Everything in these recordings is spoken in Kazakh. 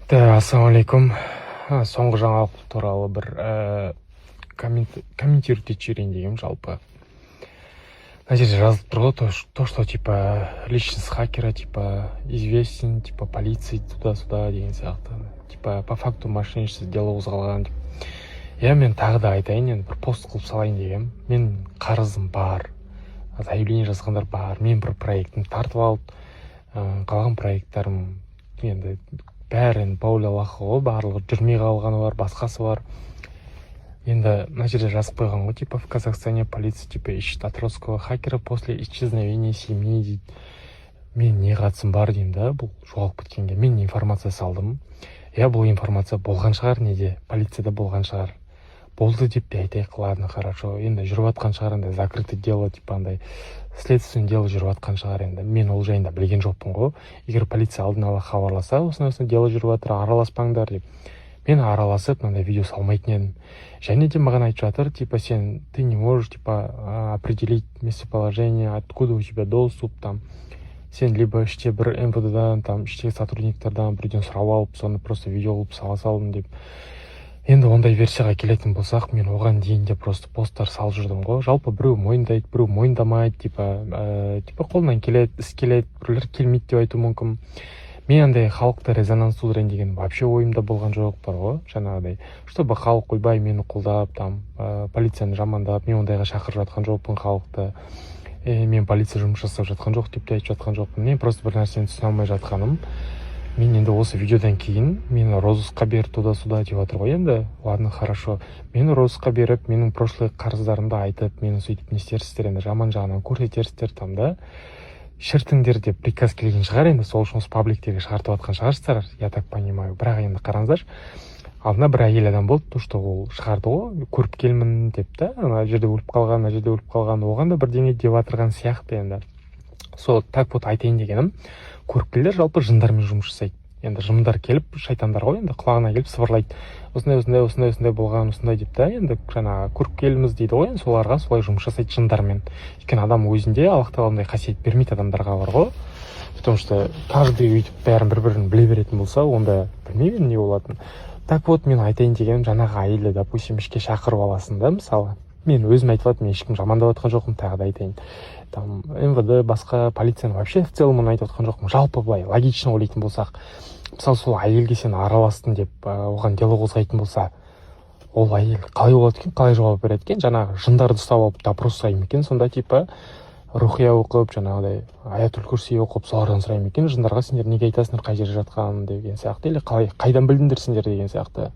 Ассалаумалейкум. Соңғы жаңалық туралы бір комментировать етіп жіберейін дегенмін. Жалпы мына жерде жазылып тұр ғой, то, что типа личность хакера, типа известен, типа полиция туда-сюда деген сияқты. Типа по факту мошенничество дело қозғалған деп. Мен тағы да айтайын, енді бір пост қылып салайын дегенмін. Мен қарызым бар, заявление жазғандар бар. Мен бір проектін тартып алып, қалған проекттарым енді бәрін бауля лақы ғой, барлығы жүрмей қалғаны бар, басқасы бар. Енді мына жерде жазып қойған ғой, типа в Казахстане полиция типа ищет отросткого хакера после исчезновения семьи дейді. Мен не қатысым бар деймін да, бұл жоғалып кеткенге. Мен информация салдым. Бұл информация болған шығар, неде полицияда болған шығар. Болды деп те айтайық, ладно, хорошо. Енді жүріп жатқан шығар, енді закрытый дело, типа андай следственный дело жүріп жатқан шығар. Енді мен ол жайында білген жоқпын ғой. Егер полиция алдын ала хабарласа, осындай дело жүріп жатыр, араласпаңдар деп, мен араласып мынандай видео салмайтын едім. Және де маған айтып жатыр, типа ты не можешь типа определить местоположение, откуда у тебя доступ, там сен либо іште бір МВД-дан, там іштегі сотрудниктардан бірден сұрап алып, соны просто видео қылып сала салдым деп. Енді ондай версияға келетін болсақ, мен оған дейін де просто посттар салып жүрдім ғой. Жалпы біреу мойындайды, біреу мойындамайды, типа қолынан келеді, іс келеді, біреулер келмейді деп айту мүмкін. Мен андай халықты резонанс тудырайын деген вообще ойымда болған жоқ бар ғой, жаңағыдай. Чтобы халық ойбай мені қолдап, там полицияны жамандап, мен ондайға шақырып жатқан жоқпын халықты. Мен полиция жұмыс жасап жатқан жоқ деп те айтып жатқан жоқпын. Мен просто бір нәрсені түсіне алмай жатқаным. Мен енді осы видеодан кейін мені розыскқа беріп туда-сюда деп жатыр ғой. Енді ладно, хорошо. Мені розыскқа беріп, менің прошлый қарыздарымды айтып, мені сөйтіп не істерсіздер, енді жаман жағынан көрсетерсіздер там да. Шіртіңдер деп приказ келген шығар, енді сол үшін осы пабликтерге шығартып жатқан шығарсыздар, я так понимаю. Бірақ енді қараңыздар, алдына бір әйел адам болды, то что ол шығарды ғой, көріп келмін деп та, ана жерде өліп қалған, ана жерде өліп қалған, оған да бірдеңе деп жатырған сияқты енді. Сол так вот айтайын дегенім, көріпкелдер жалпы жындармен жұмыс жасайды. Енді жындар келіп, шайтандар ғой, енді құлағына келіп сыбырлайды. Осындай болған, осындай деп та, енді жаңағы көріпкеліміз дейді ғой, соларға солай жұмыс жасайды жындармен. Өйткені адам өзінде Аллах тағала қасиет бермейді адамдарға бар ғой. Потому что каждый өйтіп бәрін бір-бірін біле беретін болса, онда білмеймін не болатынын. Так вот, мен айтайын дегенім, жаңағы әйелді, допустим, ішке шақырып аласың да, мысалы. Мен өзім айтып жатырмын, мен ешкім жамандап жатқан жоқпын, тағы да айтайын. Там МВД, басқа полицияны вообще в целом айтып жатқан жоқпын. Жалпы былай логично ойлайтын болсақ, мысалы сол әйелге сен араластың деп оған дело қозғайтын болса, ол әйел қалай болады екен, қалай жауап береді екен? Жаңағы жындарды ұстап алып допрос сұраймын екен, сонда типа рухия оқып, жаңағыдай аятул курси оқып, солардан сұраймын екен, жындарға сендер неге айтасыңдар қай жерде жатқанын деген сияқты, или қайдан білдіңдер сендер деген сияқты.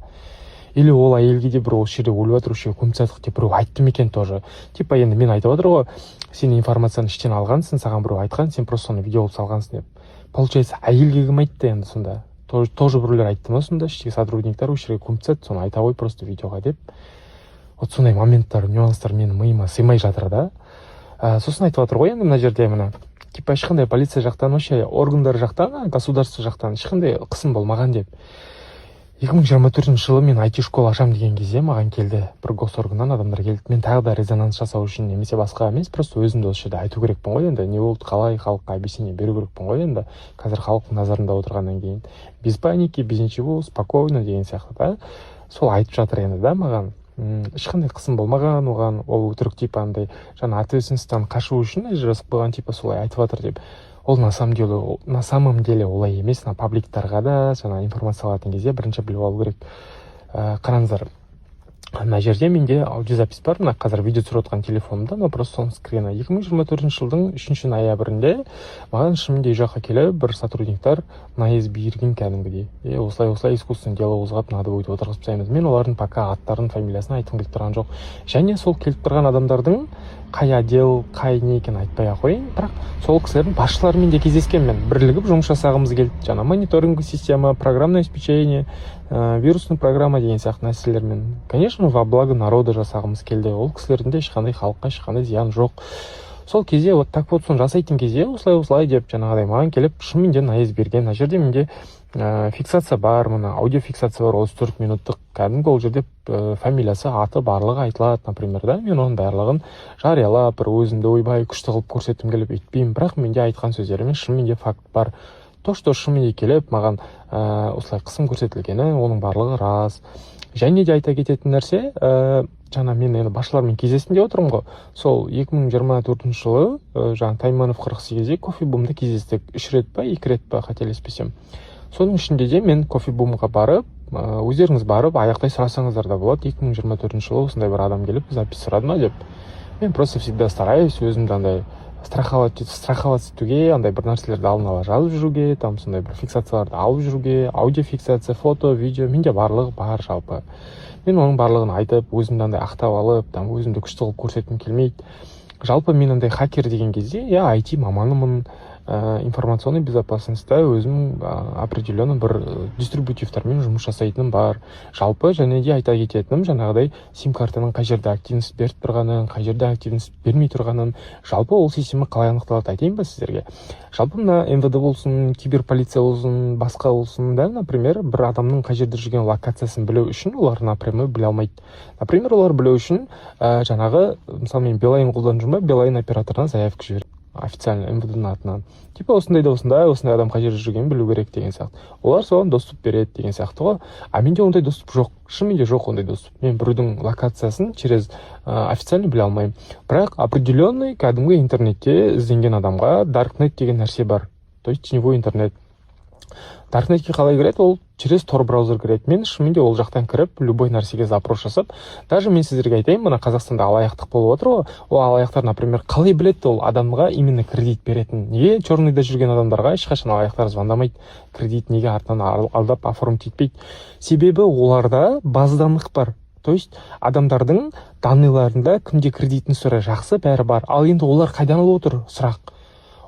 Или ол әйелге де бір осы жерде өліп жатыр, осы жерде көміп жатыр деп біреу айтты ма екен тоже. Типа енді мен айтып жатыр ғой, сен информацияны іштен алғансың, саған біреу айтқан, сен просто соны видео қылып салғансың деп. Получается, әйелге кім айтты енді сонда? Тоже біреулер айтты ма сонда, іштегі сотрудниктар осы жерге көміп жатыр, соны айта қой просто видеоға деп. Вот сондай моменттар, нюанстар менің миыма сыймай жатыр да. Сосын айтып жатыр ғой енді мына жерде мына. Типа ешқандай полиция жақтан, вообще органдар жақтан, государство жақтан ешқандай қысым болмаған деп. 2024 жылы мен IT школа ашам деген кезде маған келді, бір госорганнан адамдар келді. Мен тағы да резонанс жасау үшін немесе басқа емес, просто өзімді осы жерде айту керекпін ғой енді. Не болды, қалай халыққа объяснение беру керекпін ғой енді. Қазір халықтың назарында отырғаннан кейін. Без паники, без ничего, спокойно деген сияқты да. Сол айтып жатыр енді да маған. Ешқандай қысым болмаған, оған ол өтірік типа андай жаңа ответственностьтан қашу үшін жазып қойған типа солай айтып жатыр деп. Ол на самом деле олай емес, на пабликтарға да жаңа информация алатын кезде бірінші біліп алу керек. Қараңыздар, мына жерде менде аудиозапись бар, мына қазір видео түсіріп отқан телефонымда, но просто соның скрины. 2024 жылдың 3 ноябрінде маған шынымен үй жаққа келіп бір сотрудниктар наезд берген кәдімгідей. Осылай искусственный дело қозғап, надо будет отырғызып тастаймыз. Мен олардың пока аттарын, фамилиясын айтқым келіп тұрған жоқ. Және сол келіп тұрған адамдардың қай отдел, қай не екенін айтпай ақ қояйын, бірақ сол кісілердің басшыларымен де кездескенмін. Бірігіп жұмыс жасағымыз келді. Жаңа мониторинг система, программное обеспечение, вирусный программа деген сияқты нәрселермен. Конечно, во благо народа жасағымыз келді. Ол кісілердің де ешқандай халыққа ешқандай зиян жоқ. Сол кезде вот так вот соны жасайтын кезде осылай деп жаңағыдай маған келіп шынымен де наезд берген. Мына жерде менде фиксация бар, мына аудиофиксация бар, 34 минуттық кәдімгі, ол жерде фамилиясы, аты барлығы айтылады, например, да, мен оның барлығын жариялап, бір өзімді ойбай күшті қылып көрсеткім келіп өйтпеймін, бірақ менде айтқан сөздеріме шынымен де факт бар. то что шынымен келіп маған осылай қысым көрсетілгені оның барлығы рас. Және де айта кететін нәрсе, жаңа мен енді басшылармен кездестім деп отырмын ғой. Сол 2024 жылы жаңа Тайманов 48-де кофе-бумда кездестік. 3 рет па 2 рет па қателеспесем. Соның ішінде де мен кофе-бумға барып, өздеріңіз барып аяқтай сұрасаңыздар да болады. 2024 жылы осындай бір адам келіп запись сұрады ма деп. Мен просто всегда стараюсь өзімді андай страховать етуге, андай бір нәрселерді алдын ала жазып жүруге, там сондай бір фиксацияларды алып жүруге, аудиофиксация, фото, видео, менде барлығы бар жалпы. Мен оның барлығын айтып, өзімді андай ақтап алып, там өзімді күшті қылып көрсеткім келмейді. Жалпы мен андай хакер деген кезде, я IT маманымын, информационный безопасностьта өзім определенный бір дистрибутивтермен жұмыс жасайтыным бар. Жалпы және де айта кететінім, жаңағыдай сим-картаның қай жерде активность беріп тұрғанын, қай жерде активность бермей тұрғанын, жалпы ол система қалай анықталады айтайын ба сіздерге. Жалпы мына МВД болсын, киберполиция болсын, басқа болсын, да, например, бір адамның қай жерде жүрген локациясын білу үшін олар напрямую біле алмайды. Например, олар білу үшін жаңағы, мысалы мен Билайн қолданып жүрмін, Билайн операторына заявка жібереді. Официально МВД-ның атынан. Типа осындай адам қай жерде жүргенін білу керек деген сияқты. Олар соған доступ береді деген сияқты ғой. А менде ондай доступ жоқ. Шынымен де жоқ ондай доступ. Мен біреудің локациясын через официально біле алмаймын. Бірақ определенный кәдімгі интернетте ізденген адамға Darknet деген нәрсе бар. То есть теневой интернет. Darknetке қалай кіреді? Ол через Tor браузер кіреді. Мен шынымен де ол жақтан кіріп, любой нәрсеге запрос жасап, даже мен сіздерге айтайын, мына Қазақстанда алаяқтық болып отыр ғой. Ол алаяқтар, например, қалай біледі ол адамға именно кредит беретін? Неге черныйда жүрген адамдарға ешқашан алаяқтар звондамайды? Кредит неге артынан алдап оформить етпейді? Себебі оларда база данных бар. То есть адамдардың данныйларында кімде кредитін сұрай жақсы бәрі бар. Ал енді олар қайдан алып отыр? Сұрақ.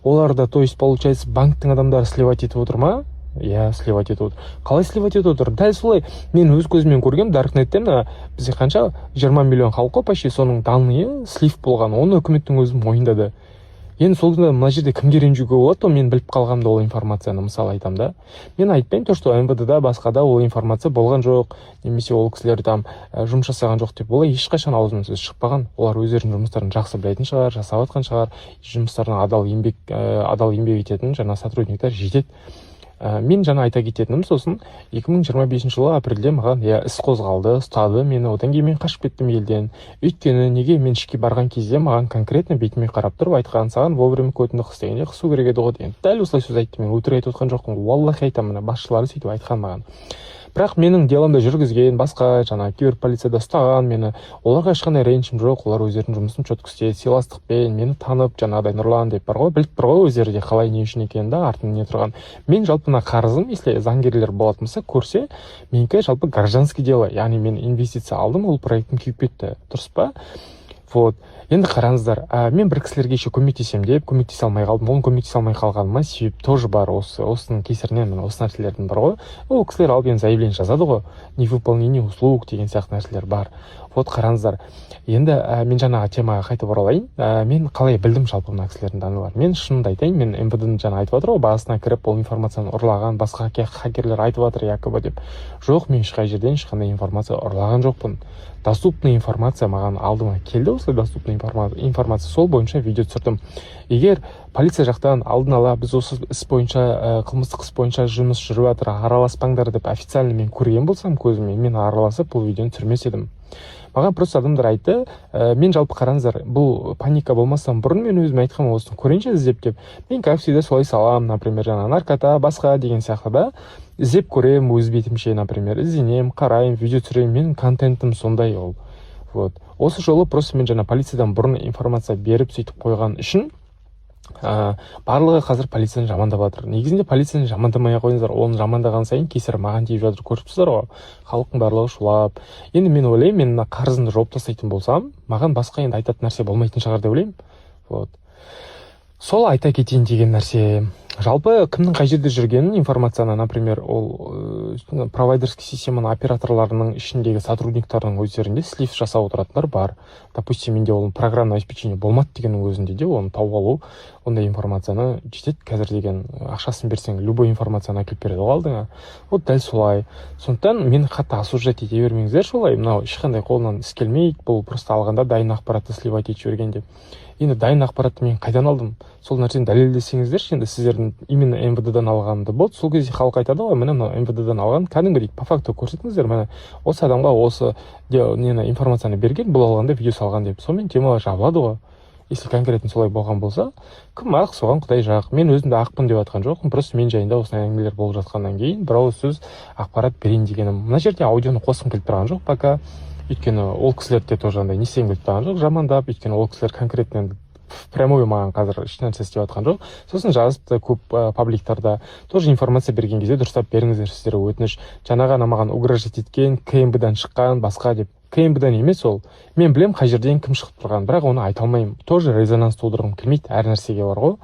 Оларда, то есть, получается, банктың адамдары сливать етіп отыр ма? Я сливать етіп отыр. Қалай сливать етіп отыр? Дәл солай. Мен өз көзіммен көргем, Darknetте бізде қанша 20 миллион халық қой, почти соның данные слив болған. Оны үкіметтің өзі мойындады. Енді сол мына жерде кімге ренжуге болады, мен біліп қалғанымда ол информацияны мысалы айтам да. Мен айтпаймын то, что МВД-да басқада ол информация болған жоқ, немесе ол кісілер там жұмыс жасаған жоқ деп. Олай ешқашан аузынан сөз шықпаған. Олар өздерінің жұмыстарын жақсы білетін шығар, жасап жатқан шығар, жұмыстарына адал еңбек ететін жаңа сотрудниктер жетеді. Мен жаңа айта кететінім, сосын 2025 жылы апрельде маған іс қозғалды, ұстады мені, одан кейін мен қашып кеттім елден. Өйткені неге мен ішке барған кезде маған конкретно бетіме қарап тұрып айтқан, саған вовремя көтінді қыстегенде қысу керек еді ғой деген. Дәл осылай сөз айтты, мен өтірік айтып отқан жоқпын. Уаллахи айтамын, мына басшылары сөйтіп айтқан маған. Бірақ менің деломды жүргізген, басқа жаңа киберполицияда ұстаған мені, оларға ешқандай ренішім жоқ, олар өздерінің жұмысын четко істеді, сыйластықпен мені танып, жаңағыдай Нұрлан деп бар ғой, біліп тұр ғой өздері де қалай не үшін екенін да, артында не тұрған. Мен жалпы мына қарызым, если заңгерлер болатын болса, көрсе, менікі жалпы гражданский дело, яғни мен инвестиция алдым, ол проектім күйіп кетті, дұрыс па? Вот. Енді қараңыздар, мен бір кісілерге еще көмектесем деп, көмектесе алмай қалдым. Оның көмектесе алмай қалғаныма себеп тоже бар. Осының кесірінен осы нәрселердің бар ғой. Ол кісілер алып енді заявление жазады ғой. Невыполнение услуг деген сияқты нәрселер бар. Вот қараңыздар. Енді мен жаңағы темаға қайтып оралайын. Мен қалай білдім жалпы мына кісілердің даныларын? Мен шынымды айтайын, мен МВД-ның жаңа айтып жатыр ғой, базасына кіріп ол информацияны ұрлаған, басқа хакерлер айтып жатыр якобы деп. Жоқ, мен ешқай жерден ешқандай информация ұрлаған жоқпын. Доступный информация маған алдыма келді, осылай доступный информация, сол бойынша видео түсірдім. Егер полиция жақтан алдын ала біз осы іс бойынша, қылмыстық іс бойынша жұмыс жүріп жатыр, араласпаңдар деп официально мен көрген болсам көзіммен, мен араласып бұл видеоны түсірмес едім. Маған просто адамдар айтты, мен жалпы қараңыздар, бұл паника болмастан бұрын мен өзім айтқам, осыны көрейінші іздеп деп. Мен как всегда солай салам, например, жаңа наркота, басқа деген сияқты да. Іздеп көрем, өз бетімше, например, ізденем, қарайым, видео түсірем, мен контентім сондай ол. Вот. Осы жолы просто мен жаңа полициядан бұрын информация беріп сөйтіп қойған үшін барлығы қазір полицияны жамандап жатыр. Негізінде полицияны жамандамай қойыңыздар, оны жамандаған сайын кесірі маған тиіп жатыр, көріп тұрсыздар ғой. Халықтың барлығы шулап. Енді мен ойлаймын, мен мына қарызымды жауып тастайтын болсам, маған басқа енді айтатын нәрсе болмайтын шығар деп ойлаймын. Вот. Сол айта кетейін деген нәрсе. Жалпы кімнің қай жерде жүргенін информацияны, например, ол провайдерский системаның операторларының ішіндегі сотрудниктардың өздерінде слив жасап отыратындар бар. Допустим, менде ол программное обеспечение болмады дегеннің өзінде де оны тауып алу, ондай информацияны жетеді. Қазір деген ақшасын берсең, любой информацияны әкеліп береді ғой алдыңа. Вот дәл солай. Сондықтан мені қатты осуждать ете бермеңіздер солай. Мынау ешқандай қолынан іс келмейді, бұл просто алғанда дайын ақпаратты сливать етіп жіберген деп. Енді дайын ақпаратты мен қайдан алдым? Сол нәрсені дәлелдесеңіздерші, енді сіздердің именно МВД-дан алғанымды болды. Сол кезде халық айтады ғой, міне мынау МВД-дан алған, кәдімгі дейді, по факту көрсетіңіздер, міне осы адамға осы нені информацияны берген, бұл алғанда видео салған деп. Сонымен тема жабылады ғой. Если конкретно солай болған болса, кім ақ, соған құдай жақ. Мен өзімді ақпын деп жатқан жоқпын, просто мен жайында осындай әңгімелер болып жатқаннан кейін бір ауыз сөз ақпарат берейін дегенім. Мына жерде аудионы қосқым келіп тұрған жоқ пока. Өйткені ол кісілерде тоже андай не істегім келіп тұрған жоқ, жамандап, өйткені ол кісілер конкретно прямой маған қазір еш нәрсе істеп жатқан жоқ. Сосын жазыпты көп пабликтарда тоже информация берген кезде дұрыстап беріңіздер сіздер өтініш. Жаңа ғана маған угрожать еткен, КМБ-дан шыққан, басқа деп. КМБ-дан емес ол. Мен білем қай жерден кім шығып тұрған, бірақ оны айта алмаймын. Тоже резонанс тудырғым келмейді, әр нәрсеге бар ғой.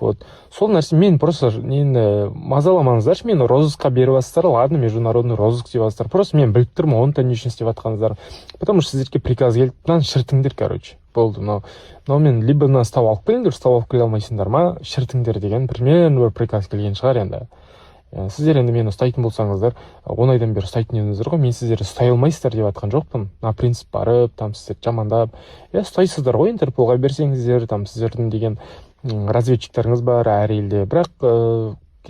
Вот. Сол нәрсе мен просто нені мазаламаңыздаршы, мені розыскқа беріп жатсыздар, ладно, международный розыск деп жатсыздар. Просто мен біліп тұрмын, оны да не үшін істеп жатқаныңыздар. Потому что сіздерге приказ келді, мынаны шіртіңдер, короче. Болды. Но мен либо мына ұстап алып келіңдер, ұстап алып келе алмайсыңдар ма, шіртіңдер деген примерно бір приказ келген шығар енді. Сіздер енді мені ұстайтын болсаңыздар, 10 айдан бері ұстайтын едіңіздер ғой, мен сіздерді ұстай алмайсыздар деп жатқан жоқпын. На принцип барып, там сіздер жамандап, ұстайсыздар ғой, Интерполға берсеңіздер, там сіздердің деген разведчиктеріңіз бар әр елде. Бірақ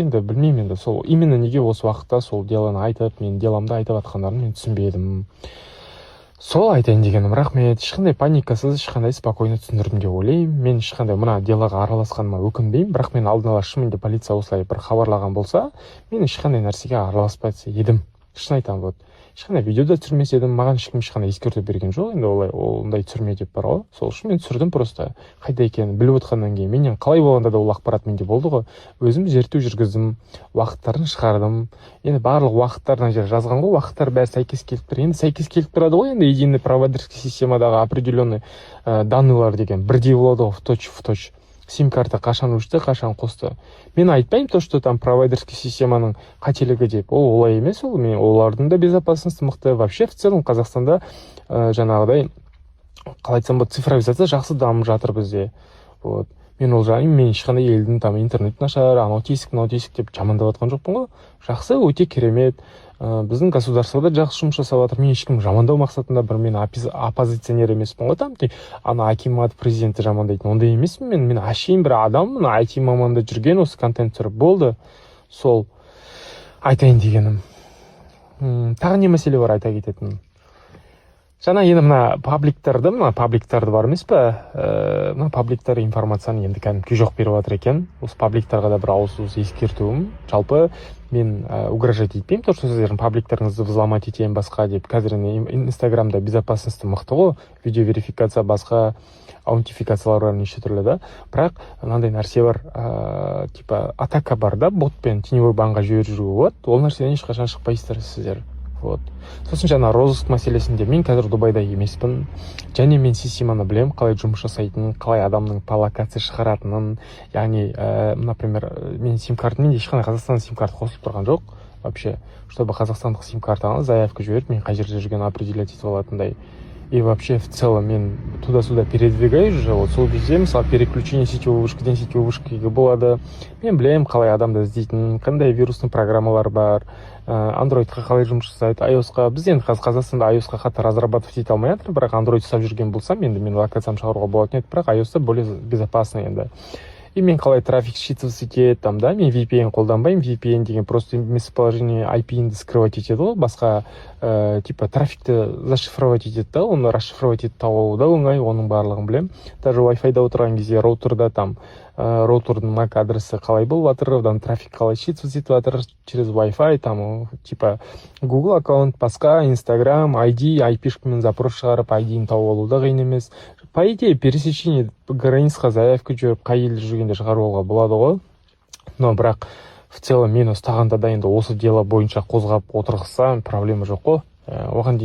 енді білмеймін енді сол именно неге осы уақытта сол деланы айтып, мен деламды айтып жатқандарын мен түсінбедім. Сол айтайын дегенім, рахмет. Ешқандай паникасыз, ешқандай спокойно түсіндірдім деп ойлаймын. Мен ешқандай мына делаға араласқаныма өкінбеймін, бірақ мен алдын ала шынымен де полиция осылай бір хабарлаған болса, мен ешқандай нәрсеге араласпас едім. Шын айтамын, вот. Ешқандай видеода түсірмес едім, маған ешкім ешқандай ескерту берген жоқ, енді олай ондай түсірме деп бар ғой. Сол үшін мен түсірдім просто. Қайда екенін біліп отқаннан кейін, менен қалай болғанда да ол ақпарат менде болды ғой. Өзім зерттеу жүргіздім, уақыттарын шығардым. Енді барлық уақыттарына жер жазған ғой, уақыттар бәрі сәйкес келіп тұр. Енді сәйкес келіп тұрады ғой, енді единый провайдерский системадағы определенный данныйлар деген бірдей болады ғой, в точь. Сим-карта қашан өшті, қашан қосты. Мен айтпаймын то, что там провайдерский системаның қателігі деп. Ол олай емес, ол мен олардың да безопасности мықты. Вообще в целом Қазақстанда жаңағыдай қалай айтсам болады, цифровизация жақсы дамып жатыр бізде. Вот. Мен ол жағын, мен ешқандай елдің там интернет нашар, анау тесік деп жамандап жатқан жоқпын ғой. Жақсы, өте керемет. Біздің государствода жақсы жұмыс жасап жатыр. Мен ешкім жамандау мақсатында бір мен оппозиционер емеспін ғой, там ана акимат президенті жамандайтын ондай емеспін мен әшейін бір адаммын, IT маманда жүрген, осы контент түсіріп болды. Сол айтайын дегенім. Тағы не мәселе бар айта кететін? Жаңа енді мына пабликтарды бар емес па? Мына пабликтар информацияны енді кәдімгі жоқ беріп жатыр екен. Осы пабликтарға да бір ауыз сөз ескертуім. Жалпы мен угрожать етпеймін, то, что сіздердің пабликтеріңізді взломать етейін басқа деп. Қазір Инстаграмда безопасности мықты ғой, видео верификация басқа, аутентификациялар бар неше түрлі да. Бірақ мынандай нәрсе бар, типа атака бар да, ботпен теневой банға жіберіп жүруге болады. Ол нәрседен ешқашан шықпайсыздар сіздер. Вот. Сосын жаңа розыск мәселесінде мен қазір Дубайда емеспін. Және мен системаны білем, қалай жұмыс жасайтынын, қалай адамның по локация шығаратынын. Яғни, например, мен сим-картамен ешқандай Қазақстан сим-карта қосылып тұрған жоқ. Вообще, чтобы қазақстандық сим-картаны заявка жіберіп, мен қай жерде жүрген определять етіп алатындай. И вообще, в целом, мен туда-сюда передвигаюсь уже. Вот сол кезде, мысалы, переключение сетевой вышкіден сетевой вышкіге болады. Мен білем, қалай адамды іздейтін, қандай вирусный программалар бар, Androidқа қалай жұмыс жасайды, iOS-қа. Біз енді Қазақстанда iOS-қа қатты разрабатывать ете алмай жатыр, бірақ Android ұстап жүрген болсам, енді мен локациям шығаруға болатын еді, бірақ iOS-та более безопасно енді. И мен қалай трафик считываться етеді, там, да, мен VPN қолданбаймын, VPN деген просто местоположение IP-ді скрывать етеді ғой, басқа, типа, трафикті зашифровать етеді да, оны расшифровать етіп тауып да оңай, оның барлығын білем. Даже Wi-Fi-да отырған кезде роутерда там, роутердің MAC адресі қалай болып жатыр, одан трафик қалай считываться етіп жатыр через Wi-Fi, там, типа, Google аккаунт, басқа, Instagram, ID, IP-шкамен запрос шығарып, ID-ні тауып алу да қиын емес. По идее, пересечение границаға заявка жіберіп, қай елде жүргенде шығаруға болады ғой. Но бірақ в целом мені ұстағанда да енді осы дело бойынша қозғап отырғызса проблема жоқ қой. Оған